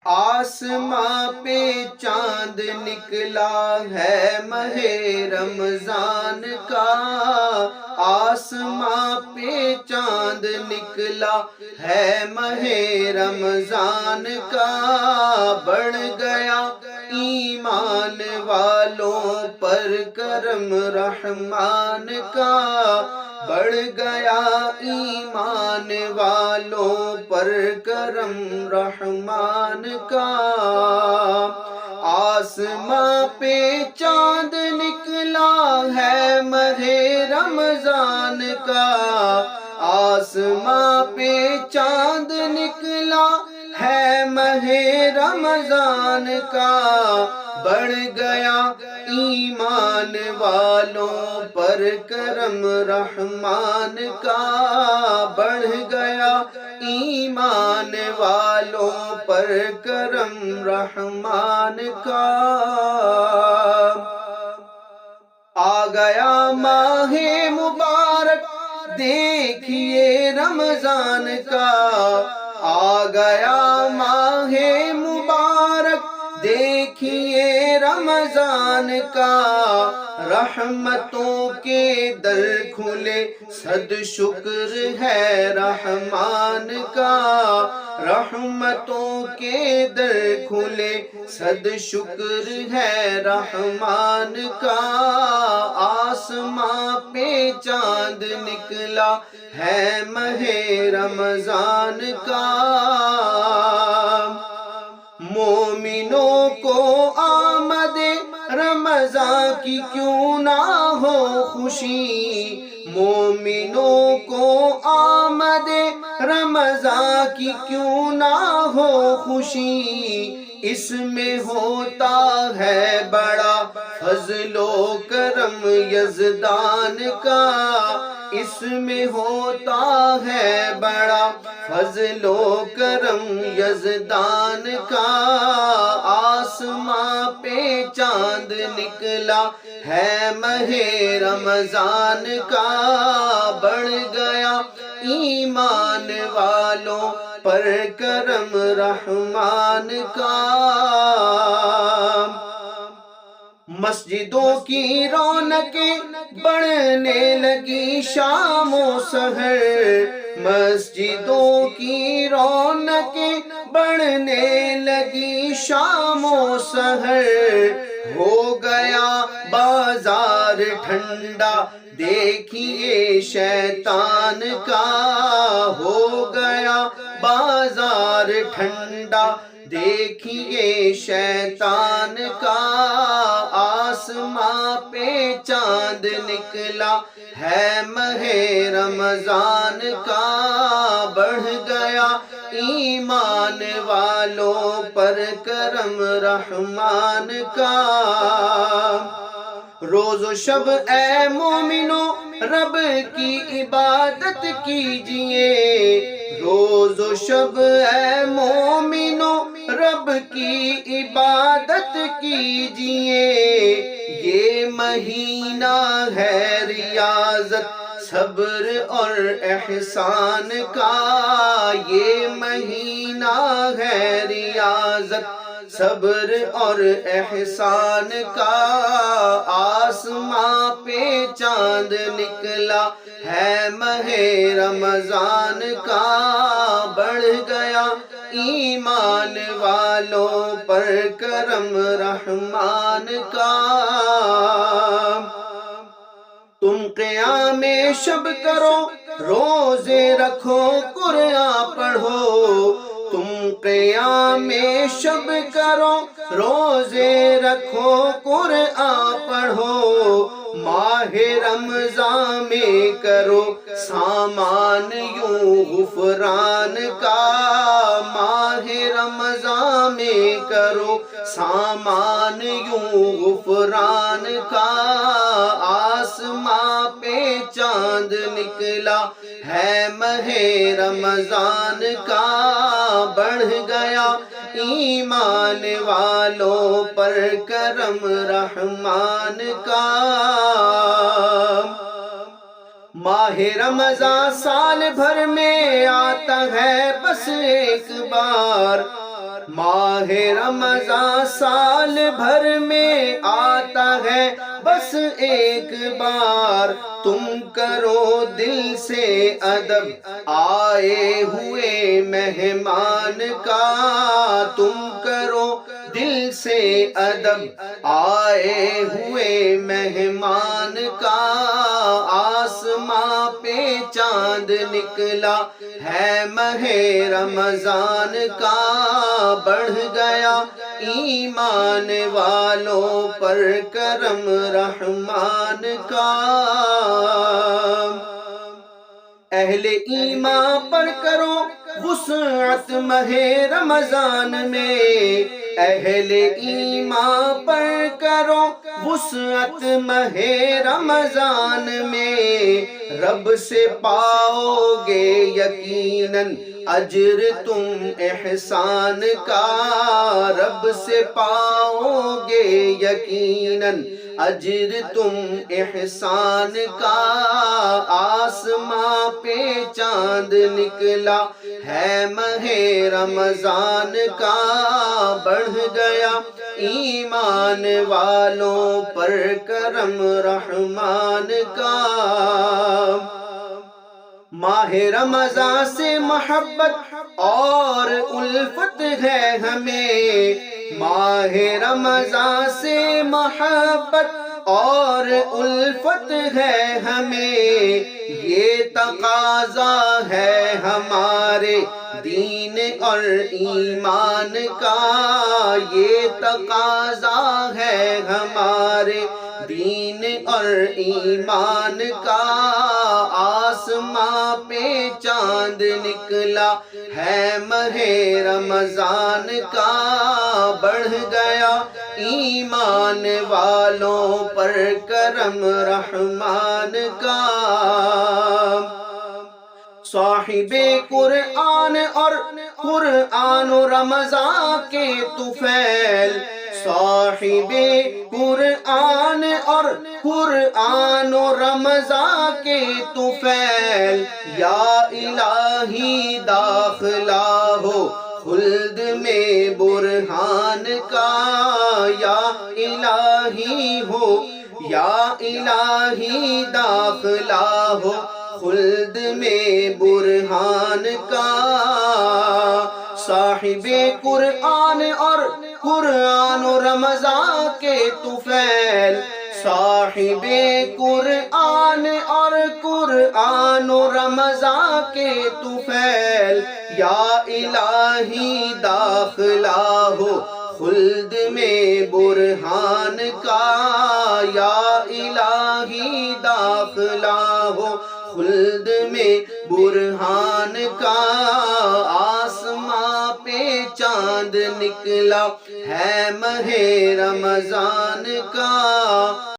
آسماں پہ چاند نکلا ہے ماہ رمضان کا، آسماں پہ چاند نکلا ہے ماہ رمضان کا، بڑھ گیا ایمان والوں پر کرم رحمان کا، بڑھ گیا ایمان والوں پر کرم رحمان کا۔ آسماں پہ چاند نکلا ہے ماہ رمضان کا، آسماں پہ چاند نکلا ہے ماہ رمضان کا، بڑھ گیا ایمان والوں پر کرم رحمان کا، بڑھ گیا ایمان والوں پر کرم رحمان کا۔ آ گیا ماہ مبارک دیکھیے رمضان کا، آ گیا ماہ مبارک دیکھیے رمضان کا، رحمتوں کے در کھلے صد شکر ہے رحمان کا، رحمتوں کے در کھلے صد شکر ہے رحمان کا۔ آسماں پہ چاند نکلا ہے ماہ رمضان کا، مومنوں کو آمد رمضان کی کیوں نہ ہو خوشی، مومنوں کو آمد رمضان کی کیوں نہ ہو خوشی، اس میں ہوتا ہے بڑا فضل و کرم یزدان کا، اس میں ہوتا ہے بڑا فضل و کرم یزدان کا۔ آسماں پہ چاند نکلا ہے ماہ رمضان کا، بڑھ گیا ایمان والوں پر کرم رحمان کا۔ مسجدوں کی رونقیں بڑھنے لگی شام و سحر، مسجدوں کی رونقیں بڑھنے لگی شام و سحر، ہو گیا بازار ٹھنڈا دیکھیے شیطان کا، ہو گیا بازار ٹھنڈا دیکھیے شیطان کا۔ آسماں پہ چاند نکلا ہے ماہ رمضان کا، بڑھ گیا ایمان والوں پر کرم رحمان کا۔ روز و شب اے مومنو رب کی عبادت کیجئے، روز و شب اے مومنو رب کی عبادت کیجئے، یہ مہینہ ہے ریاضت صبر اور احسان کا، یہ مہینہ ہے ریاضت صبر اور احسان کا۔ آسماں پہ چاند نکلا ہے ماہ رمضان کا، بڑھ گیا ایمان والوں پر کرم رحمان کا۔ تم قیام شب کرو روزے رکھو قرآن پڑھو، تم قیام شب کرو روزے رکھو قرآن پڑھو، ماہ رمضان میں کرو سامان یوں غفران کا، ماہ رمضان میں کرو سامان یوں غفران کا۔ آسماں پہ چاند نکلا ہے ماہ رمضان کا، بڑھ گیا ایمان والوں پر کرم رحمان کا۔ ماہ رمضان سال بھر میں آتا ہے بس ایک بار، ماہ رمضان سال بھر میں آتا ہے بس ایک بار، تم کرو دل سے ادب آئے ہوئے مہمان کا، تم کرو دل سے ادب آئے ہوئے مہمان کا۔ آسماں پہ چاند نکلا ہے ماہ رمضان کا، بڑھ گیا ایمان والوں پر کرم رحمان کا۔ اہل ایمان پر کرو وسعت ماہ رمضان میں، اہل ایمان پر کرو وسعت ماہ رمضان میں، رب سے پاؤ گے یقیناً اجر تم احسان کا، رب سے پاؤ گے یقیناً اجر تم احسان کا۔ آسماں پہ چاند نکلا ہے ماہ رمضان کا، بڑھ گیا ایمان والوں پر کرم رحمان کا۔ ماہ رمضان سے محبت اور الفت ہے ہمیں، ماہ رمضان سے محبت اور الفت ہے ہمیں، یہ تقاضا ہے ہمارے دین اور ایمان کا، یہ تقاضا ہے ہمارے دین اور ایمان کا۔ آسماں پہ چاند نکلا ہے ماہ رمضان کا، بڑھ گیا ایمان والوں پر کرم رحمان کا۔ صاحب قرآن اور قرآن و رمضان کے طفیل، صاحب قرآن اور قرآن و رمضان کے طفیل، یا الہی داخلہ ہو خلد میں برہان کا، یا الہی ہو، یا الہی داخلہ ہو خلد میں برہان کا۔ صاحب قرآن اور قرآن و رمضان کے طفیل، صاحب قرآن اور قرآن و رمضان کے طفیل، یا الہی داخلہ ہو خلد میں برہان کا، یا الہی داخلہ ہو خلد میں برہان کا۔ آسماں پہ چاند نکلا ہے ماہ رمضان کا۔